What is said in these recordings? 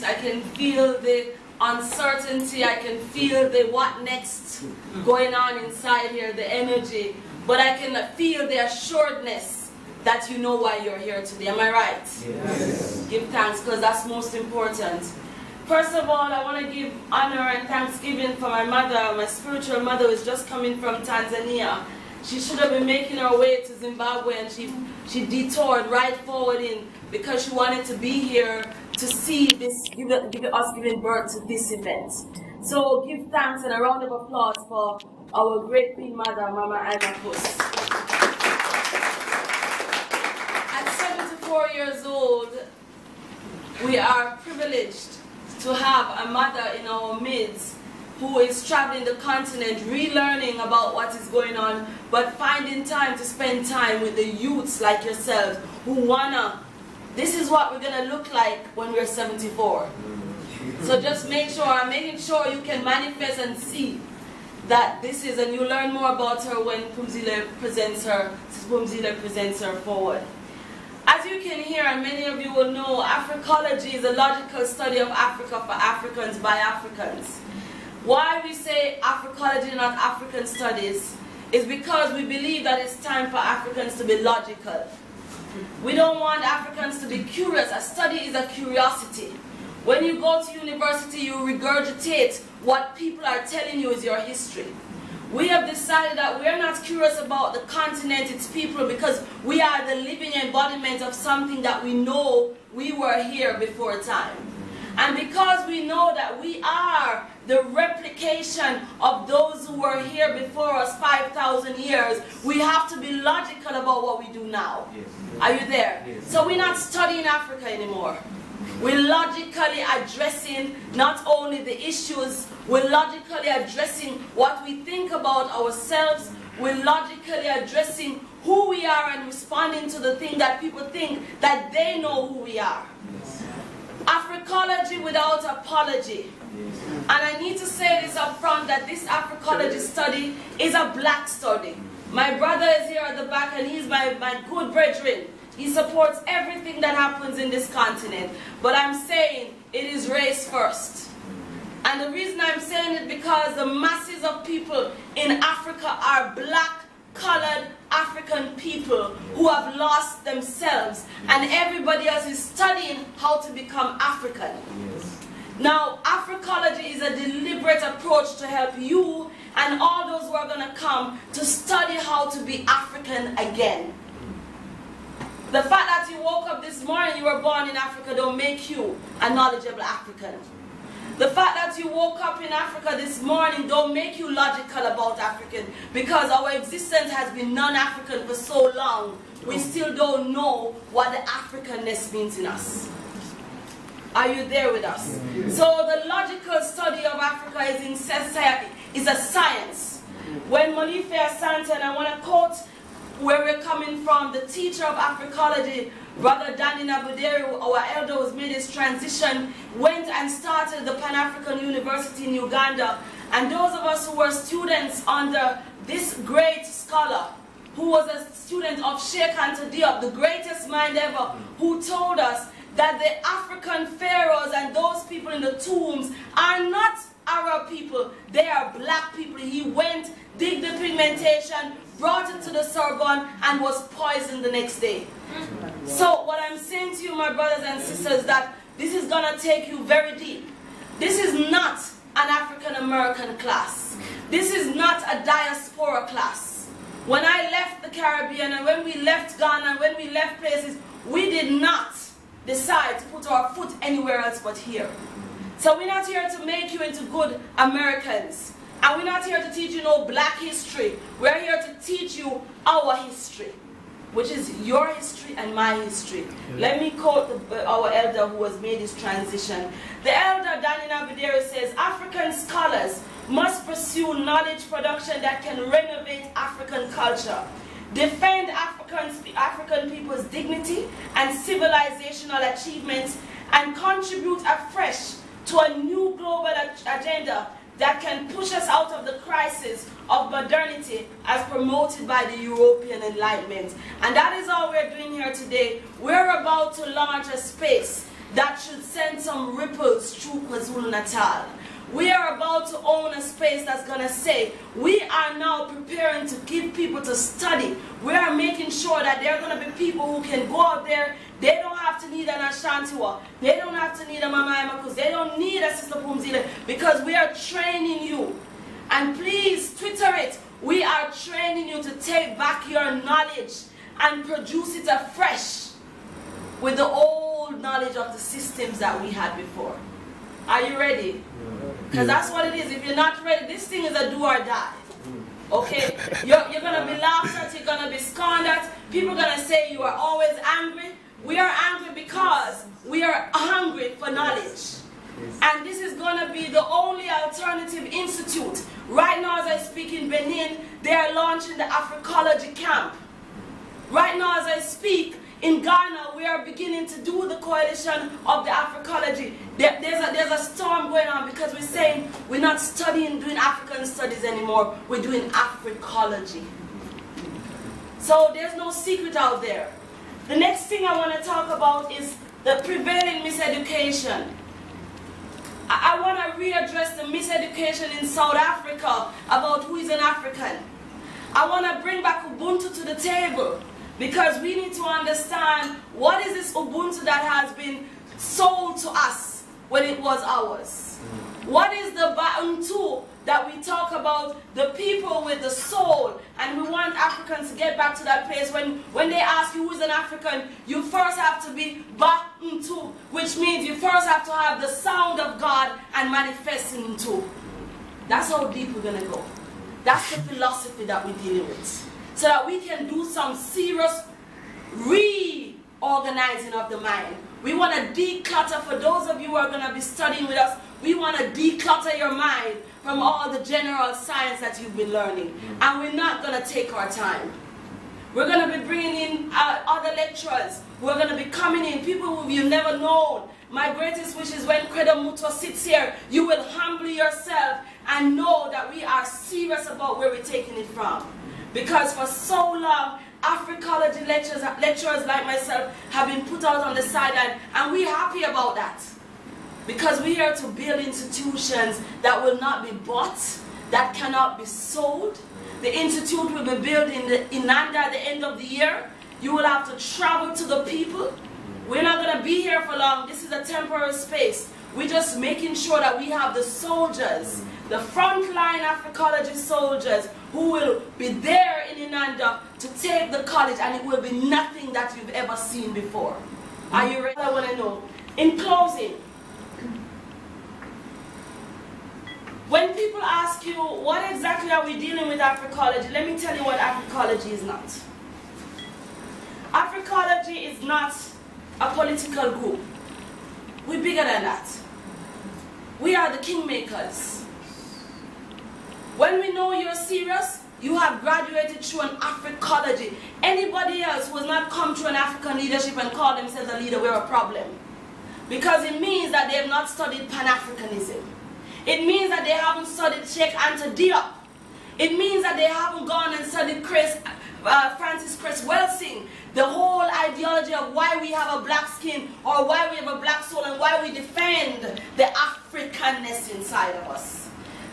I can feel the uncertainty, I can feel the what next going on inside here, the energy, but I can feel the assuredness that you know why you're here today. Am I right? Yes. Give thanks, because that's most important. First of all, I want to give honor and thanksgiving for my mother, my spiritual mother who is just coming from Tanzania. She should have been making her way to Zimbabwe, and she detoured right forward in because she wanted to be here to see this, us giving birth to this event. So give thanks and a round of applause for our great Queen Mother, Mama Alma Puss. At 74 years old, we are privileged to have a mother in our midst who is traveling the continent, relearning about what is going on, but finding time to spend time with the youths like yourselves who wanna, this is what we're gonna look like when we're 74. So just make sure, I'm making sure you can manifest and see that this is, and you learn more about her when Pumzile presents her forward. As you can hear, and many of you will know, Afrikology is a logical study of Africa for Africans by Africans. Why we say Afrikology, not African studies, is because we believe that it's time for Africans to be logical. We don't want Africans to be curious. A study is a curiosity. When you go to university, you regurgitate what people are telling you is your history. We have decided that we are not curious about the continent, its people, because we are the living embodiment of something that we know we were here before time. And because we know that we are the replication of those who were here before us 5,000 years, we have to be logical about what we do now. Yes. Are you there? Yes. So we're not studying Africa anymore. We're logically addressing not only the issues, we're logically addressing what we think about ourselves, we're logically addressing who we are and responding to the thing that people think that they know who we are. Yes. Afrikology without apology. Yes. And I need to say this up front, that this Afrikology study is a black study. My brother is here at the back, and he's my good brethren. He supports everything that happens in this continent. But I'm saying it is race first. And the reason I'm saying it because the masses of people in Africa are black, colored African people who have lost themselves, and everybody else is studying how to become African. Yes. Now, Afrikology is a deliberate approach to help you and all those who are going to come to study how to be African again. The fact that you woke up this morning, you were born in Africa, don't make you a knowledgeable African. The fact that you woke up in Africa this morning don't make you logical about African, because our existence has been non-African for so long, we still don't know what the Africanness means in us. Are you there with us? So the logical study of Africa is a science. When Molife Asante, and I want to quote where we're coming from, the teacher of Afrikology, Brother Danny Nabuderi, our elder who's made his transition, went and started the Pan-African University in Uganda. And those of us who were students under this great scholar, who was a student of Sheikh Anta Diop, the greatest mind ever, who told us that the African pharaohs and those people in the tombs are not Arab people, they are black people. He went, did the pigmentation, brought it to the Sorbonne, and was poisoned the next day. So what I'm saying to you, my brothers and sisters, that this is going to take you very deep. This is not an African-American class. This is not a diaspora class. When I left the Caribbean, and when we left Ghana, and when we left places, we did not decide to put our foot anywhere else but here. So we're not here to make you into good Americans. And we're not here to teach you no black history. We're here to teach you our history, which is your history and my history. Let me quote our elder who has made this transition. The elder, Danny Nabuderi, says, African scholars must pursue knowledge production that can renovate African culture, defend African people's dignity and civilizational achievements, and contribute afresh to a new global agenda that can push us out of the crisis of modernity as promoted by the European Enlightenment. And that is all we're doing here today. We're about to launch a space that should send some ripples through KwaZulu-Natal. We are about to own a space that's going to say, we are now preparing to give people to study. We are making sure that there are going to be people who can go out there. They don't have to need an Ashantiwa. They don't have to need a Mama Emakus. They don't need a Sister Pumzile, because we are training you. And please Twitter it. We are training you to take back your knowledge and produce it afresh with the old knowledge of the systems that we had before. Are you ready? Because that's what it is. If you're not ready, this thing is a do or die. Okay? You're going to be laughed at. You're going to be scorned at. People are going to say you are always angry. We are angry because we are hungry for knowledge. And this is going to be the only alternative institute. Right now, as I speak in Benin, they are launching the Afrikology camp. Right now, as I speak, in Ghana, we are beginning to do the coalition of the Afrikology. There's a storm going on because we're saying we're not doing African studies anymore. We're doing Afrikology. So there's no secret out there. The next thing I want to talk about is the prevailing miseducation. I want to readdress the miseducation in South Africa about who is an African. I want to bring back Ubuntu to the table, because we need to understand what is this Ubuntu that has been sold to us when it was ours. What is the Bantu that we talk about, the people with the soul, and we want Africans to get back to that place when they ask you who is an African, you first have to be Bantu, which means you first have to have the sound of God and manifest in Bantu. That's how deep we're going to go. That's the philosophy that we're dealing with. So that we can do some serious reorganizing of the mind. We want to declutter. For those of you who are going to be studying with us, we want to declutter your mind from all the general science that you've been learning. And we're not going to take our time. We're going to be bringing in other lecturers who are going to be coming in, people who you've never known. My greatest wish is when Credo Mutwa sits here, you will humble yourself and know that we are serious about where we're taking it from. Because for so long, Afrikology lecturers like myself have been put out on the sideline, and we're happy about that. Because we're here to build institutions that will not be bought, that cannot be sold. The institute will be built in Inanda at the end of the year. You will have to travel to the people. We're not going to be here for long. This is a temporary space. We're just making sure that we have the soldiers, the frontline Afrikology soldiers, who will be there in Inanda to take the college, and it will be nothing that you've ever seen before. Are you ready? I want to know. In closing, when people ask you, what exactly are we dealing with Afrikology? Let me tell you what Afrikology is not. Afrikology is not a political group. We're bigger than that. We are the kingmakers. When we know you're serious, you have graduated through an Afrikology. Anybody else who has not come through an African leadership and called themselves a leader, we're a problem. Because it means that they have not studied Pan-Africanism. It means that they haven't studied Sheikh Anta Diop. It means that they haven't gone and studied Francis Cress Welsing, the whole ideology of why we have a black skin, or why we have a black soul, and why we defend the Africanness inside of us.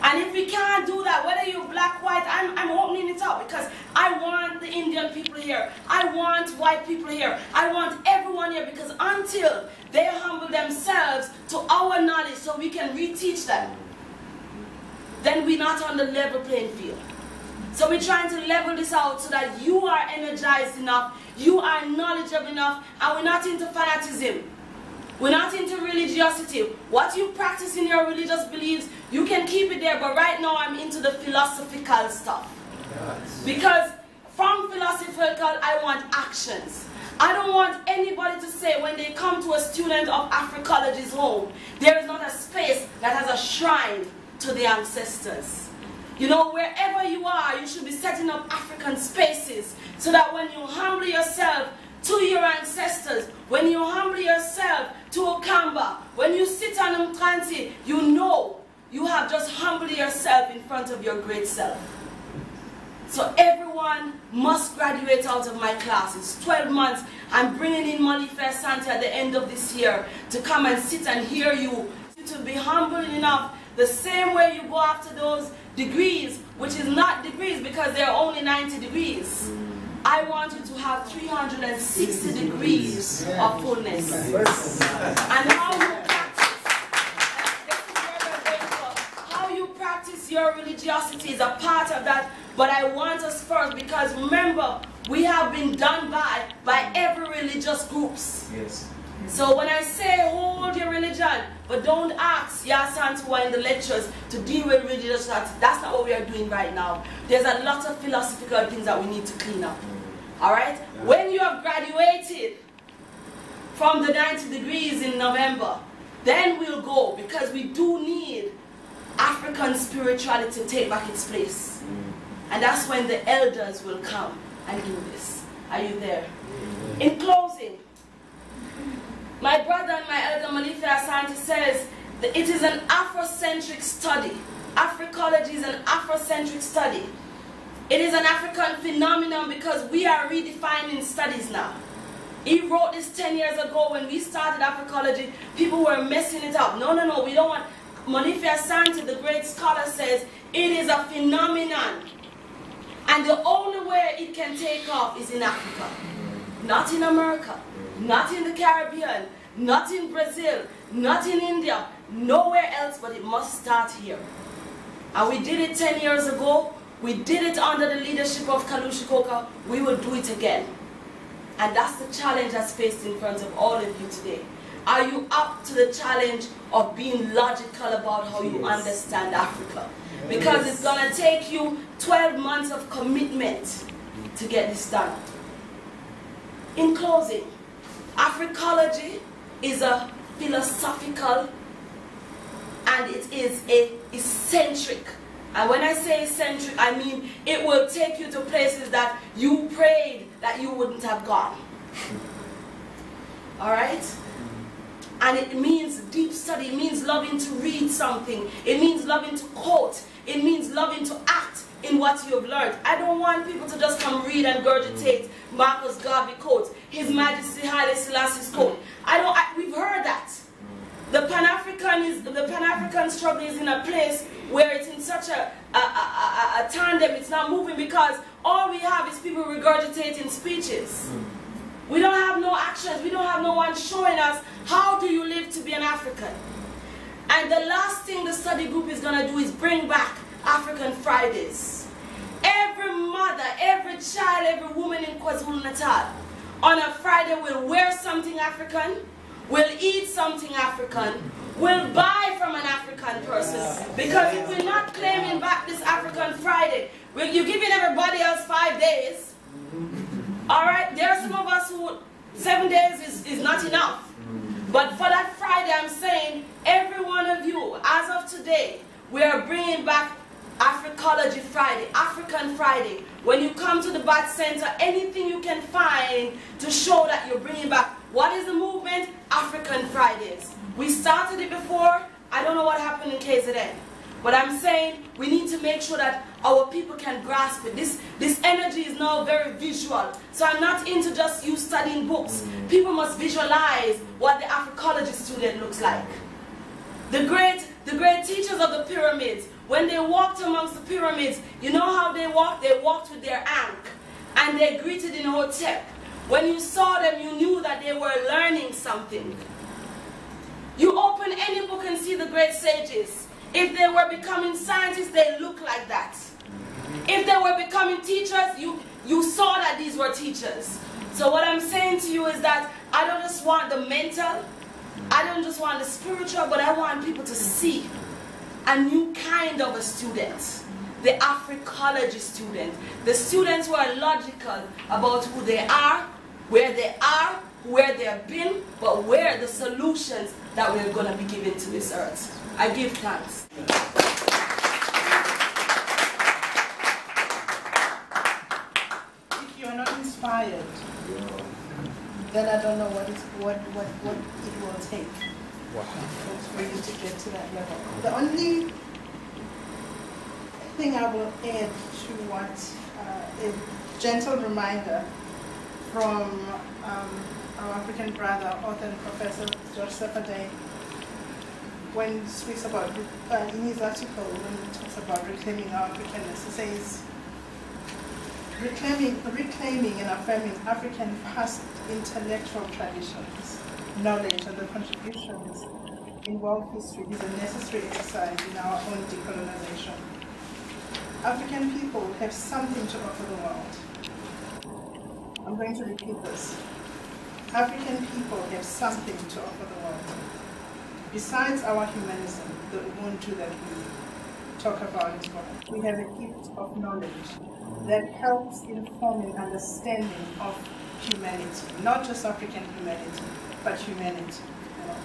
And if we can't do that, whether you're black, white, I'm opening it up, because I want the Indian people here. I want white people here. I want everyone here, because until they humble themselves to our knowledge so we can reteach them, then we're not on the level playing field. So we're trying to level this out so that you are energized enough, you are knowledgeable enough, and we're not into fanaticism. We're not into religiosity. What you practice in your religious beliefs, you can keep it there, but right now I'm into the philosophical stuff. Yes. Because from philosophical, I want actions. I don't want anybody to say when they come to a student of Afrikology's home, there is not a space that has a shrine to the ancestors. You know, wherever you are, you should be setting up African spaces so that when you humble yourself to your ancestors, when you humble yourself to Okamba, when you sit on Mkranti, you know you have just humbled yourself in front of your great self. So everyone must graduate out of my classes. 12 months. I'm bringing in Malife Asante at the end of this year to come and sit and hear you. To be humble enough, the same way you go after those degrees, which is not degrees because they're only 90 degrees. I want you to have 360 degrees of fullness. And how you practice your religiosity is a part of that. But I want us first, because remember, we have been done by every religious groups. Yes. So when I say hold your religion, but don't ask Yasan to in the lectures to deal with religious stuff, that's not what we are doing right now. There's a lot of philosophical things that we need to clean up. Alright? When you have graduated from the 90 degrees in November, then we'll go, because we do need African spirituality to take back its place. And that's when the elders will come and do this. Are you there? In closing, my brother and my elder Malife Asante says that it is an Afrocentric study. Afrikology is an Afrocentric study. It is an African phenomenon because we are redefining studies now. He wrote this 10 years ago when we started Afrikology. People were messing it up. No, no, no, we don't want. Malife Asante, the great scholar, says it is a phenomenon. And the only way it can take off is in Africa. Not in America. Not in the Caribbean, not in Brazil, not in India, nowhere else, but it must start here. And we did it 10 years ago. We did it under the leadership of Kalushi Koka. We will do it again. And that's the challenge that's faced in front of all of you today. Are you up to the challenge of being logical about how you understand Africa? Because it's going to take you 12 months of commitment to get this done. In closing, Afrikology is a philosophical and it is a eccentric. And when I say eccentric, I mean it will take you to places that you prayed that you wouldn't have gone. Alright? And it means deep study. It means loving to read something. It means loving to quote. It means loving to act in what you have learned. I don't want people to just come read and regurgitate Marcus Garvey quotes, His Majesty Haile Selassie's quote. We've heard that. The Pan-African struggle is in a place where it's in such a tandem, it's not moving, because all we have is people regurgitating speeches. We don't have no actions. We don't have no one showing us how do you live to be an African. And the last thing the study group is going to do is bring back African Fridays. Every mother, every child, every woman in KwaZulu-Natal on a Friday will wear something African, will eat something African, will buy from an African person. Because if we're not claiming back this African Friday, you're giving everybody else 5 days. Alright, there are some of us who 7 days is not enough. But for that Friday, I'm saying every one of you, as of today, we are bringing back Afrikology Friday, African Friday. When you come to the Bat Center, anything you can find to show that you're bringing back. What is the movement? African Fridays. We started it before. I don't know what happened in KZN. But I'm saying we need to make sure that our people can grasp it. This energy is now very visual. So I'm not into just you studying books. People must visualize what the Afrikology student looks like. The great teachers of the pyramids, when they walked amongst the pyramids, you know how they walked? They walked with their ankh. And they greeted in Hotep. When you saw them, you knew that they were learning something. You open any book and see the great sages. If they were becoming scientists, they look like that. If they were becoming teachers, you saw that these were teachers. So what I'm saying to you is that I don't just want the mental, I don't just want the spiritual, but I want people to see a new kind of a student. The Afrikology student. The students who are logical about who they are, where they have been, but where the solutions that we're going to be giving to this earth. I give thanks. If you are not inspired, then I don't know what it will take for you to get to that level. The only thing I will add to what a gentle reminder from our African brother, author and professor Joseph Ade, when he speaks about, in his article, when he talks about reclaiming our Africanness, he says, reclaiming and affirming African past intellectual traditions, knowledge, and the contributions in world history is a necessary exercise in our own decolonization. African people have something to offer the world. I'm going to repeat this. African people have something to offer the world. Besides our humanism, the Ubuntu that we talk about as well, we have a gift of knowledge that helps inform an understanding of humanity, not just African humanity, but humanity. You know.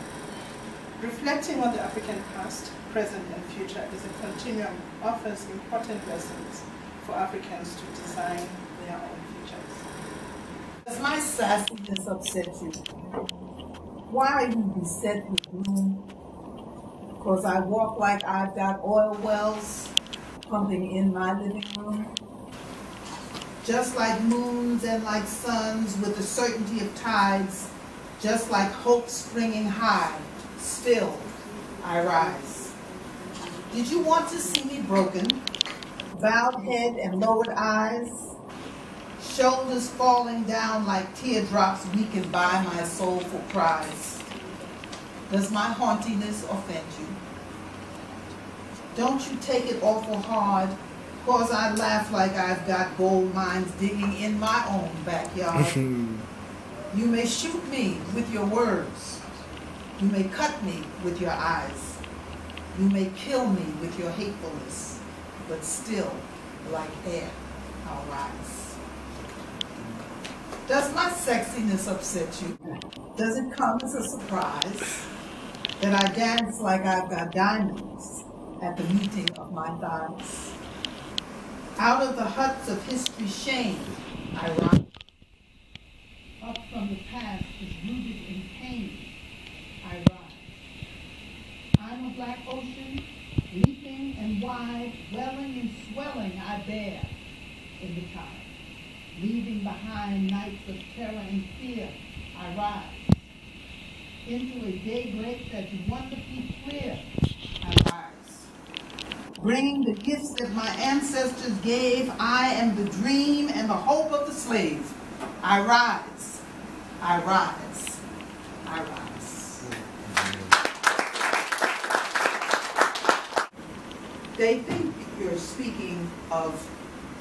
Reflecting on the African past, present, and future is a continuum, offers important lessons for Africans to design their own futures. Does my sassiness upset you? Why are you beset with gloom? Because I walk like I've got oil wells pumping in my living room? Just like moons and like suns with the certainty of tides, just like hope springing high, still I rise. Did you want to see me broken, bowed head and lowered eyes, shoulders falling down like teardrops weakened by my soulful cries? Does my hauntiness offend you? Don't you take it awful hard, cause I laugh like I've got gold mines digging in my own backyard. You may shoot me with your words. You may cut me with your eyes. You may kill me with your hatefulness, but still, like air, I'll rise. Does my sexiness upset you? Does it come as a surprise that I dance like I've got diamonds at the meeting of my thighs? Out of the huts of history's shame, I rise. Up from the past is rooted in pain, I rise. I'm a black ocean, leaping and wide, welling and swelling I bear in the tide. Leaving behind nights of terror and fear, I rise. Into a daybreak that's wonderfully clear, I rise. Bringing the gifts that my ancestors gave, I am the dream and the hope of the slave. I rise, I rise, I rise. They think you're speaking of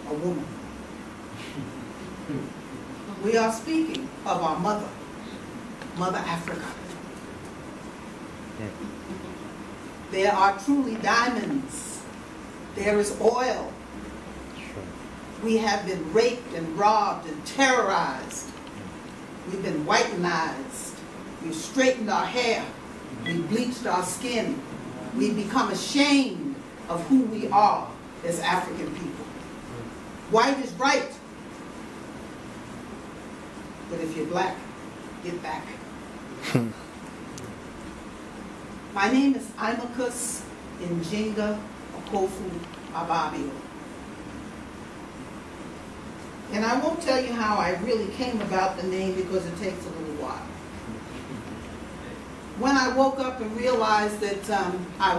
a woman. We are speaking of our mother, Mother Africa. There are truly diamonds. There is oil. We have been raped and robbed and terrorized. We've been whitenized. We've straightened our hair. We've bleached our skin. We've become ashamed of who we are as African people. White is right. But if you're black, get back. My name is Imacus Njinga Okofu Ababio. And I won't tell you how I really came about the name because it takes a little while. When I woke up and realized that I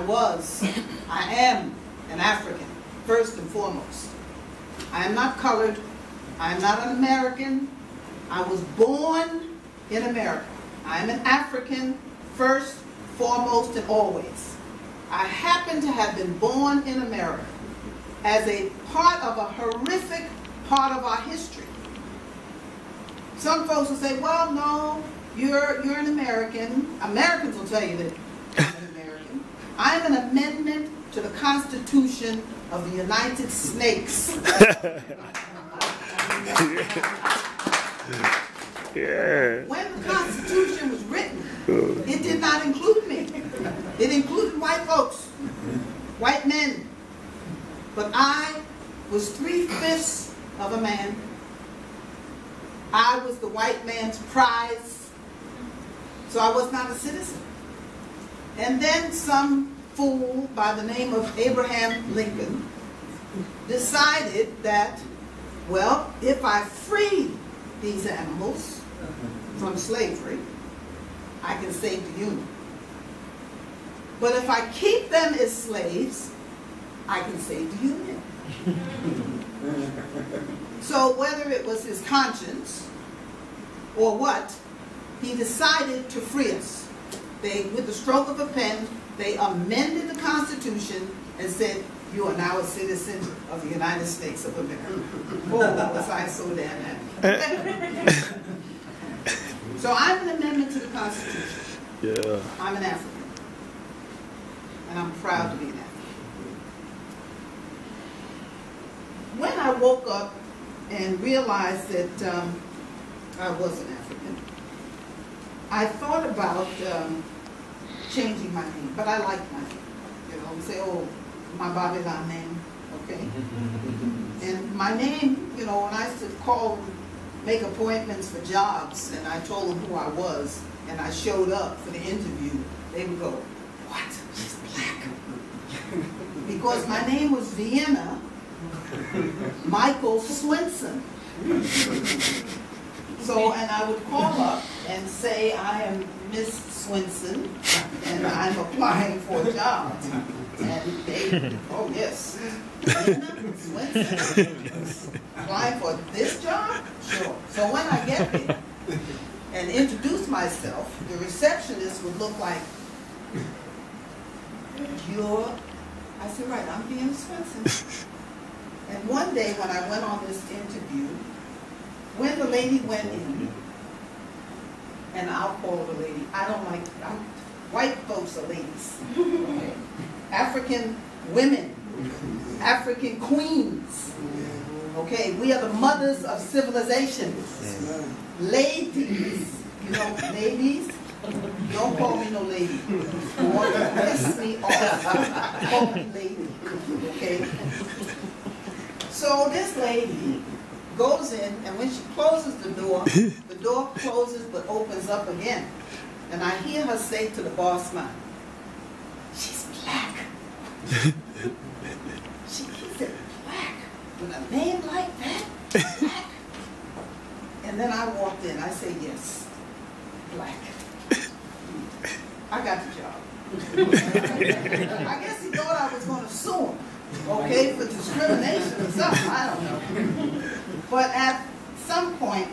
am an African, first and foremost. I am not colored. I am not an American. I was born in America. I am an African, first, foremost, and always. I happen to have been born in America as a part of a horrific part of our history. Some folks will say, well, no, you're an American. Americans will tell you that I'm an American. I'm an amendment to the Constitution of the United Snakes. Yeah. When the Constitution was written, it did not include me. It included white folks, white men. But I was 3/5 of a man. I was the white man's prize, so I was not a citizen. And then some fool by the name of Abraham Lincoln decided that well, if I free these animals from slavery, I can save the union. But if I keep them as slaves, I can save the union. So whether it was his conscience or what, he decided to free us. With the stroke of a pen, they amended the Constitution and said, you are now a citizen of the United States of America. Oh, was I so damn happy. So I'm an amendment to the Constitution. Yeah. I'm an African. And I'm proud to be an African. When I woke up and realized that I was an African, I thought about changing my name, but I like my name. You know, say, oh, my Babylon name, okay? And my name, you know, when I used to call and make appointments for jobs, and I told them who I was, and I showed up for the interview, they would go, what? She's black. Because my name was Vienna Michael Swinson. So, and I would call up and say, I am Miss Swinson, and I'm applying for a job. And they, oh yes, Vienna Swinson, applying for this job? Sure. So when I get there and introduce myself, the receptionist would look like, I said, right, I'm Vienna Swinson. And one day when I went on this interview, when the lady went in, and I'll call her a lady, white folks are ladies. Okay? African women, African queens. Okay, we are the mothers of civilization. Ladies, you know, ladies, don't call me no lady. You want to piss me off, call me lady, okay? So this lady goes in, and when she closes the door closes but opens up again. And I hear her say to the boss man, she's black. He said, black? With a name like that? Black? And then I walked in, I said, yes, black. I got the job. I guess he thought I was going to sue him. Okay, for discrimination or something, I don't know. But at some point,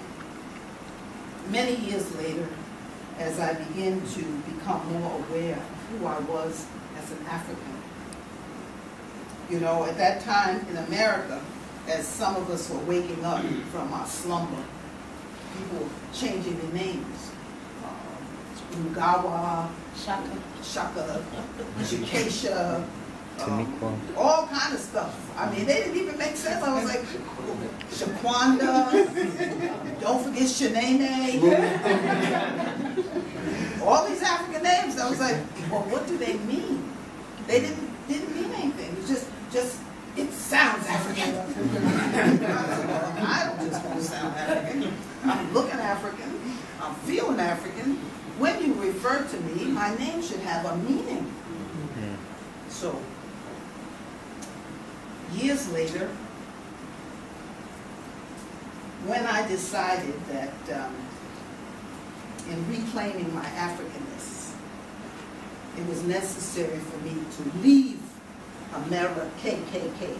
many years later, as I began to become more aware of who I was as an African, you know, at that time in America, as some of us were waking up from our slumber, people were changing their names. Ungawa, Shaka, Chikesha, all kind of stuff. I mean, they didn't even make sense. I was like, Shaquanda, don't forget Shanae. All these African names. I was like, well, what do they mean? They didn't mean anything. It was just it sounds African. I don't just want to sound African. I'm looking African. I'm feeling African. When you refer to me, my name should have a meaning. So, years later, when I decided that in reclaiming my Africanness, it was necessary for me to leave America, KKK,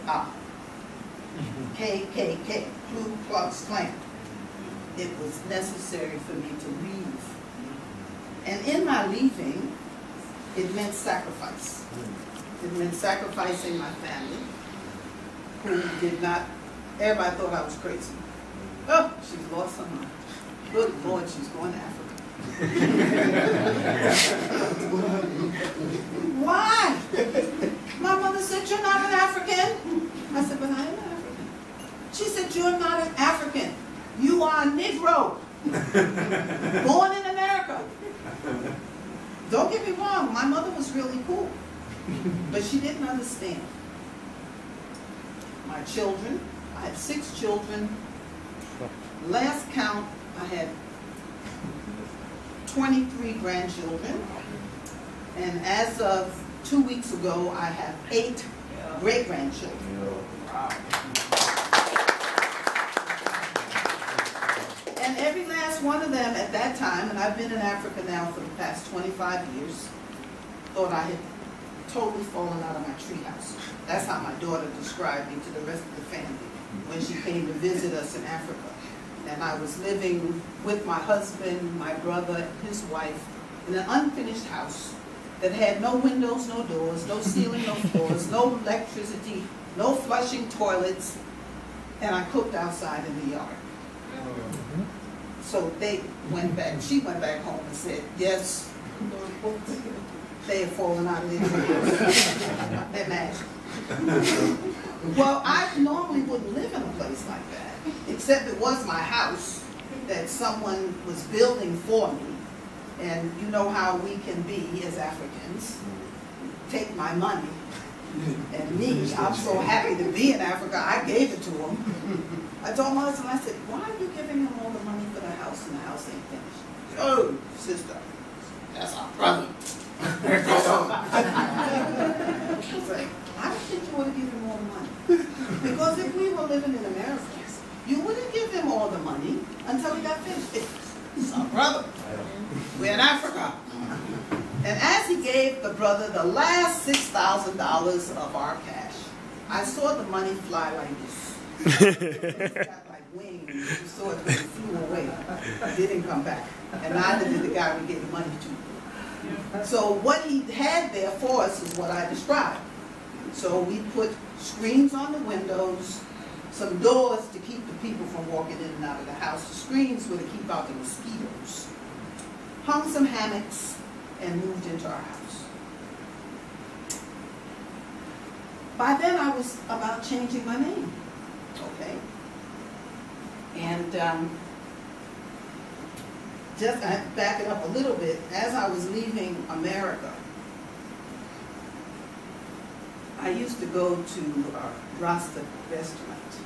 KKK, Ku Klux Klan. It was necessary for me to leave. And in my leaving, it meant sacrifice. It meant sacrificing my family, who did not, everybody thought I was crazy. Oh, she's lost her mind. Good Lord, she's going to Africa. Why? My mother said, you're not an African. I said, but I am an African. She said, you're not an African. You are a Negro. Born in America. Don't get me wrong, my mother was really cool. But she didn't understand. My children, I had 6 children. Last count, I had 23 grandchildren. And as of 2 weeks ago, I have 8 great-grandchildren. guess one of them at that time, and I've been in Africa now for the past 25 years, thought I had totally fallen out of my treehouse. That's how my daughter described me to the rest of the family when she came to visit us in Africa. And I was living with my husband, my brother, and his wife in an unfinished house that had no windows, no doors, no ceiling, no floors, no electricity, no flushing toilets, and I cooked outside in the yard. So they went back, she went back home and said, yes, they had fallen out of their treehouse. Imagine. Well, I normally wouldn't live in a place like that, except it was my house that someone was building for me. And you know how we can be as Africans, take my money. And me, I'm so happy to be in Africa, I gave it to him. I told my husband, I said, why are you giving him all the money for the house and the house ain't finished? Oh, sister, that's our brother. I was like, I don't think you want to give him all the money. Because if we were living in America, you wouldn't give him all the money until he got finished. It's our brother. We're in Africa. And as he gave the brother the last $6,000 of our cash, I saw the money fly like this. It got like wings. You saw it flew away. It didn't come back. And neither did the guy we gave the money to. So what he had there for us is what I described. So we put screens on the windows, some doors to keep the people from walking in and out of the house. The screens were to keep out the mosquitoes. Hung some hammocks and moved into our house. By then I was about changing my name, okay? And just back it up a little bit, as I was leaving America, I used to go to a Rasta restaurant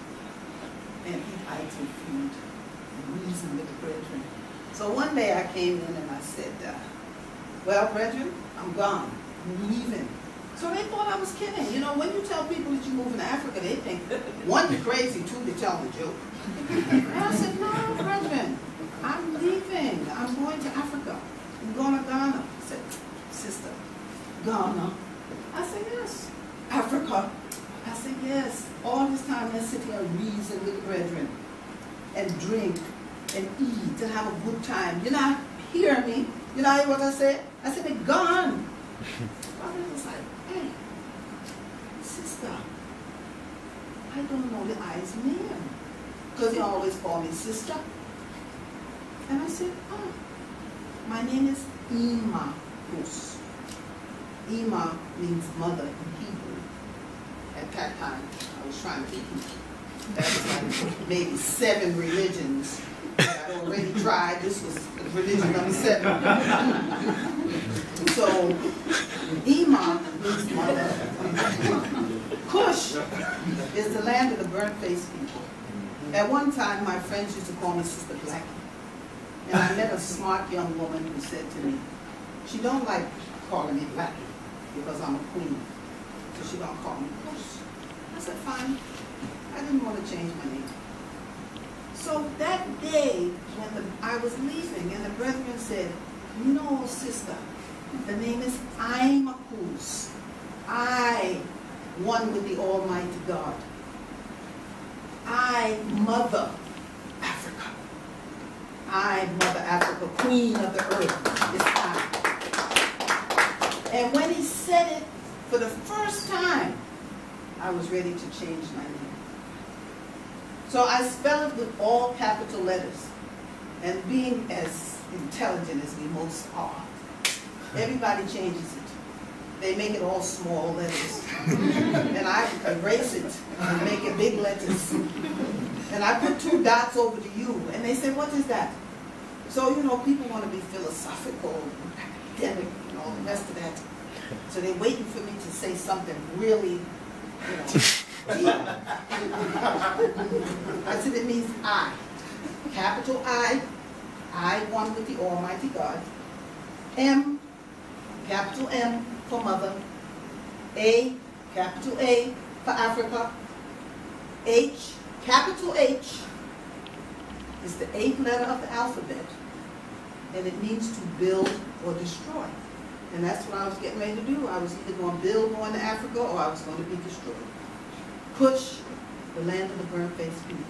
and eat item food and reason with the brethren. So one day I came in and I said, well, brethren, I'm gone. I'm leaving. So they thought I was kidding. You know, when you tell people that you move in Africa, they think, one, you're crazy, two, they're telling a joke. And I said, no, brethren, I'm leaving. I'm going to Africa. I'm going to Ghana. I said, sister, Ghana? I said, yes. Africa? I said, yes. All this time, let's sit here and reason with the brethren and drink and eat and have a good time. You're not hearing me. You know what I said? I said, they're gone. Father was like, hey, sister, I don't know the I's name. Because he always called me sister. And I said, oh, my name is Ima Hus. Ima means mother in Hebrew. At that time, I was trying to be Hebrew. That was like maybe 7 religions that I'd already tried. This was religion number 7. So, Ima means mother. Kush is the land of the burnt-faced people. At one time, my friends used to call me Sister Blackie. And I met a smart young woman who said to me, she don't like calling me Blackie because I'm a queen. So she don't call me Kush. I said, fine. I didn't want to change my name. So that day, when I was leaving, and the brethren said, no, sister, the name is Imakus. I, one with the Almighty God. I, Mother Africa. I, Mother Africa, Queen of the earth, is I. And when he said it for the first time, I was ready to change my name. So I spell it with all capital letters. And being as intelligent as we most are, everybody changes it. They make it all small letters. And I erase it and make it big letters. And I put 2 dots over the U. And they say, what is that? So, you know, people want to be philosophical, academic, and all the rest of that. So they're waiting for me to say something really, you know, deep. I said it means I. Capital I, one with the Almighty God. M, capital M for mother. A, capital A for Africa. H, capital H, It's the 8th letter of the alphabet, and it means to build or destroy. And that's what I was getting ready to do. I was either going to build more in Africa or I was going to be destroyed. Push, the land of the burnt-faced people,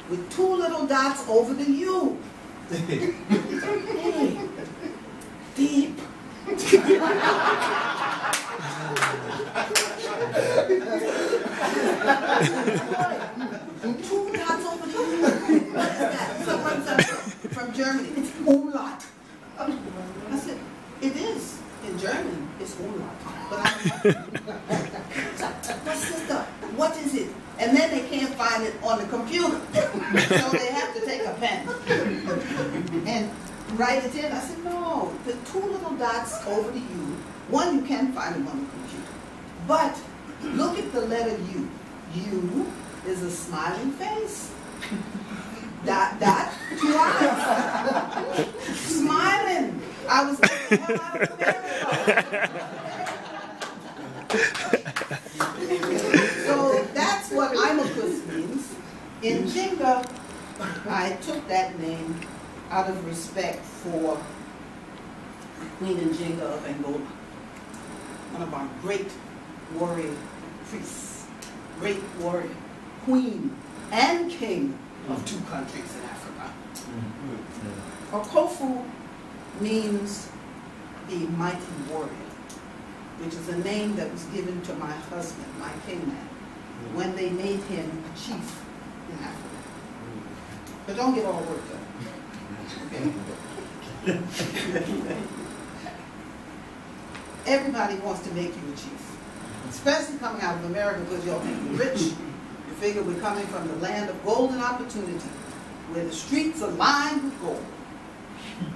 with 2 little dots over the U. Hey, deep. 2 dots over the U. What is that? Someone said from Germany. It's umlaut. I said, it is. In German, it's umlaut. But what is it? And then they can't find it on the computer. So they have to take a pen and write it in. I said, no, the 2 little dots over the U, one you can find them on the computer. But look at the letter U. U is a smiling face. Dot, dot, 2 eyes. Smiling. I was like, the hell out of America. So that's what Imakus means. In Jinga, I took that name out of respect for Queen Njinga of Angola, one of our great warrior priests, great warrior, queen and king of 2 countries in Africa. Okofu means the mighty warrior, which is a name that was given to my husband, my kingman, when they made him a chief in Africa. But don't get all worked up. Okay? Everybody wants to make you a chief, especially coming out of America because y'all think you're rich. You figure we're coming from the land of golden opportunity, where the streets are lined with gold.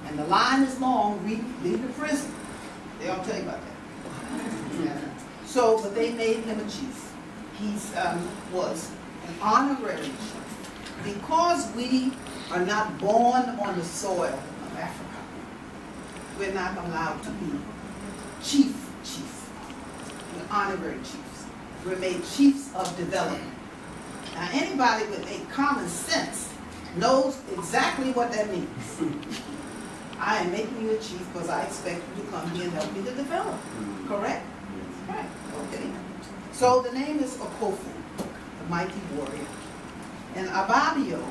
And the line is long, leave the prison. They don't tell you about that. Yeah. So, but they made him a chief. He was an honorary chief. Because we are not born on the soil of Africa, we're not allowed to be chiefs. We're honorary chiefs. We're made chiefs of development. Now, anybody with a common sense knows exactly what that means. I am making you a chief because I expect you to come here and help me to develop. Correct? Right. Okay. So the name is Okofu, the mighty warrior. And Ababio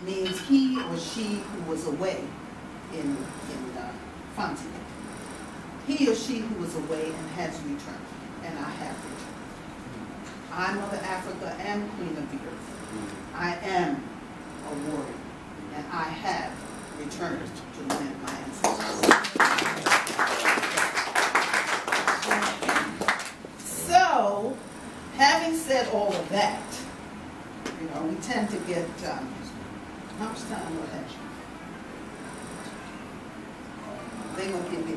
means he or she who was away in Fanti. He or she who was away and has returned. And I have returned. I, Mother Africa, am Queen of the Earth. I am a warrior. And I have returned to the land of my ancestors. So, having said all of that, you know, we tend to get, how much time will I have? They're going to give me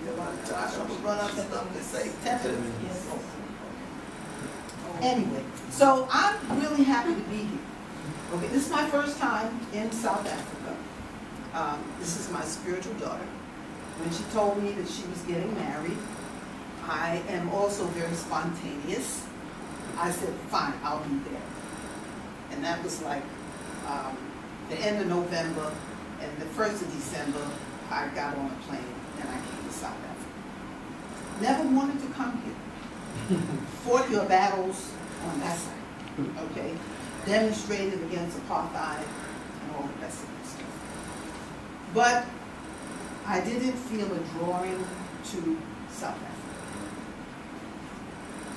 a lot of time. I'm going to run out of stuff to say. 10 minutes. Yes. Anyway, so I'm really happy to be here. Okay, this is my first time in South Africa. This is my spiritual daughter. When she told me that she was getting married, I am also very spontaneous. I said, fine, I'll be there. And that was like the end of November, and the 1st of December, I got on a plane and I came to South Africa. Never wanted to come here. Fought your battles on that side, okay? Demonstrated against apartheid and all the rest of that stuff. But I didn't feel a drawing to South Africa.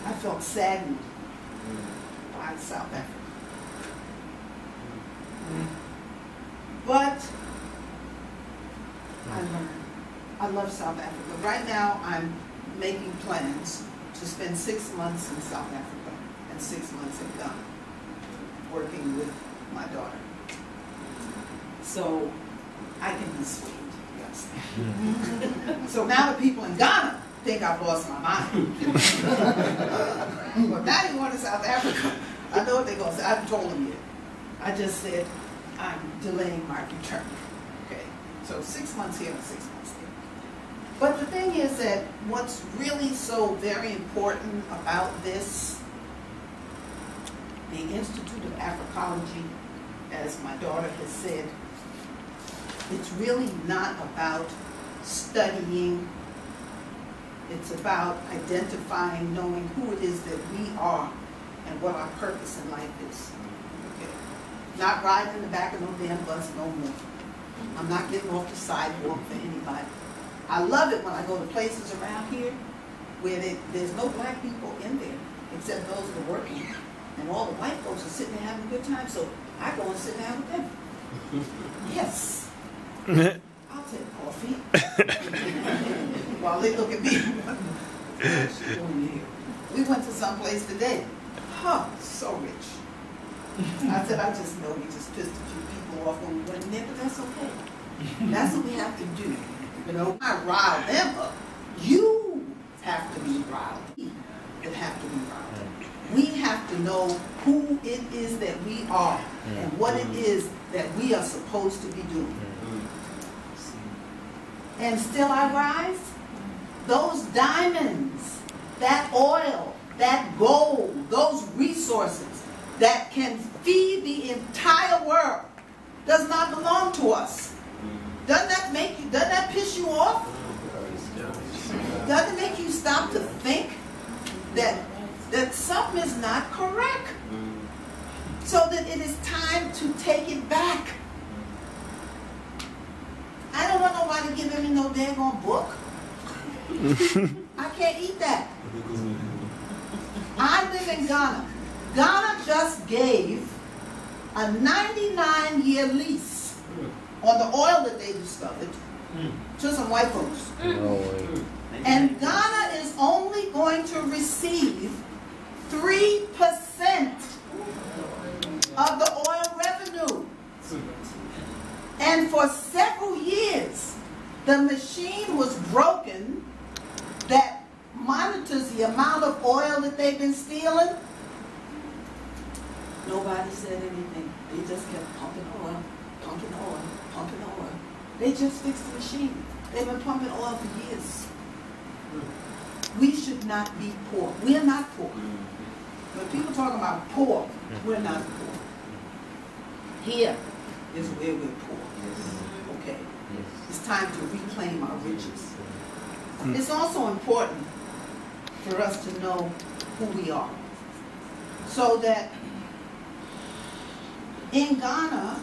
I felt saddened by South Africa. But I learned. I love South Africa. Right now, I'm making plans to spend 6 months in South Africa and 6 months in Ghana, working with my daughter. So I can be sweet, you understand? So now the people in Ghana think I've lost my mind. But now you want to South Africa. I know what they're going to say. I haven't told them yet. I just said, I'm delaying my return. Okay, so 6 months here and 6 months there. But the thing is that what's really so very important about this, the Institute of Afrikology as my daughter has said, it's really not about studying. It's about identifying, knowing who it is that we are and what our purpose in life is. Okay. Not riding in the back of no damn bus no more. I'm not getting off the sidewalk for anybody. I love it when I go to places around here where there's no black people in there except those that are working. And all the white folks are sitting there having a good time, so I go and sit down with them. Yes. I'll take coffee. While they look at me. What's she doing here? We went to some place today. Huh, so rich. I said, I just know we just pissed a few people off when we went in there, but that's okay. That's what we have to do. You know, I rile them up. You have to be riled. That have to be riled. We have to know who it is that we are and what it is that we are supposed to be doing. And still I rise. Those diamonds, that oil, that gold, those resources that can feed the entire world does not belong to us. Doesn't that piss you off? Doesn't it make you stop to think that something is not correct? So that it is time to take it back. I don't want nobody giving me no daggone book. I can't eat that. I live in Ghana. Ghana just gave a 99-year lease on the oil that they discovered to some white folks. And Ghana is only going to receive 3% of the oil revenue. And for several years, the machine was broken that monitors the amount of oil that they've been stealing. Nobody said anything. They just kept pumping oil, pumping oil, pumping oil. They just fixed the machine. They've been pumping oil for years. We should not be poor. We are not poor. When people talk about poor, we're not poor. Here is where we're poor. Okay. It's time to reclaim our riches. It's also important for us to know who we are. So that in Ghana,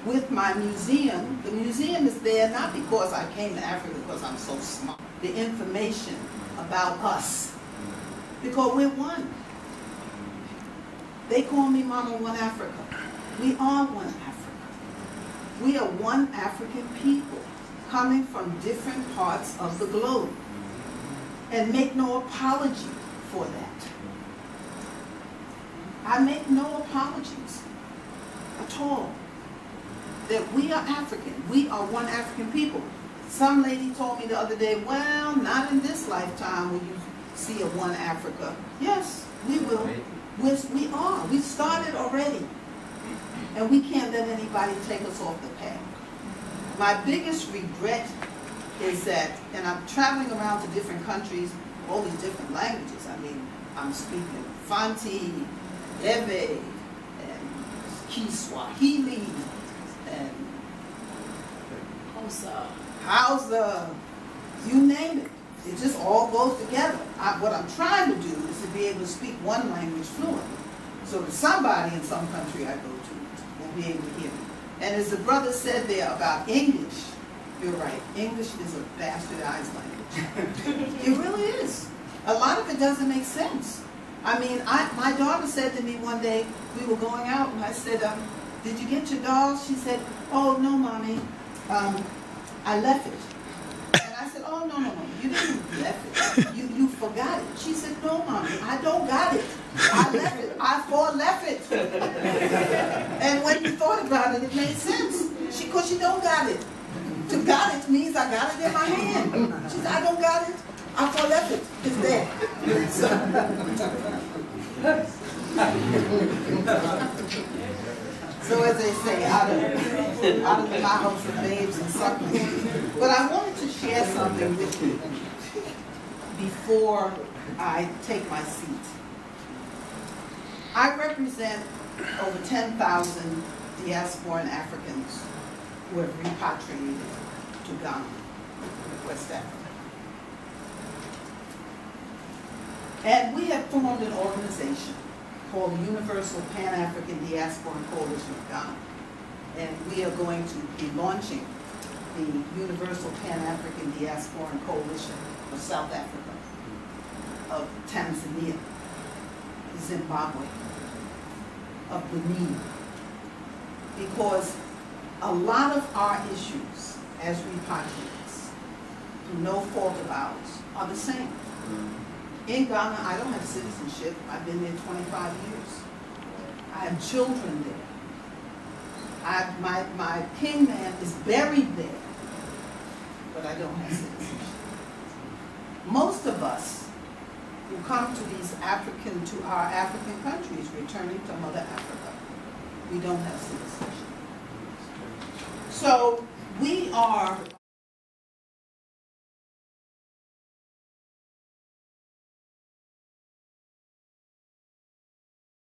with my museum, the museum is there not because I came to Africa because I'm so smart. The information about us, because we're one. They call me Mama One Africa. We are one Africa. We are one African people coming from different parts of the globe. And make no apology for that. I make no apologies at all. That we are African. We are one African people. Some lady told me the other day, well, not in this lifetime will you see a one Africa. Yes, we will. We are. We started already. And we can't let anybody take us off the path. My biggest regret is that, and I'm traveling around to different countries, all these different languages. I mean, I'm speaking Fanti, Ewe, and Kiswahili, and Hausa, you name it. It just all goes together. What I'm trying to do is to be able to speak one language fluently. So that somebody in some country I go to will be able to hear me. And as the brother said there about English, you're right. English is a bastardized language. It really is. A lot of it doesn't make sense. I mean, my daughter said to me one day, we were going out, and I said, did you get your dolls? She said, oh, no, Mommy. I left it. And I said, oh, no, you didn't left it. You forgot it. She said, no, Mommy, I don't got it. I left it. I left it. And when you thought about it, it made sense. Because she don't got it. To got it means I got it in my hand. She said, I don't got it. I left it. It's there. So as they say, out of the mouths of babes and suckling. But I wanted to share something with you before I take my seat. I represent over 10,000 diasporan Africans who have repatriated to Ghana, West Africa. And we have formed an organization called the Universal Pan-African Diasporan Coalition of Ghana. And we are going to be launching the Universal Pan-African Diasporan Coalition of South Africa, of Tanzania, Zimbabwe, of Benin, because a lot of our issues as repatriates, through no fault of ours, are the same. In Ghana, I don't have citizenship. I've been there 25 years. I have children there. My king man is buried there, but I don't have citizenship. Most of us who come to our African countries, returning to Mother Africa, we don't have citizenship. So we are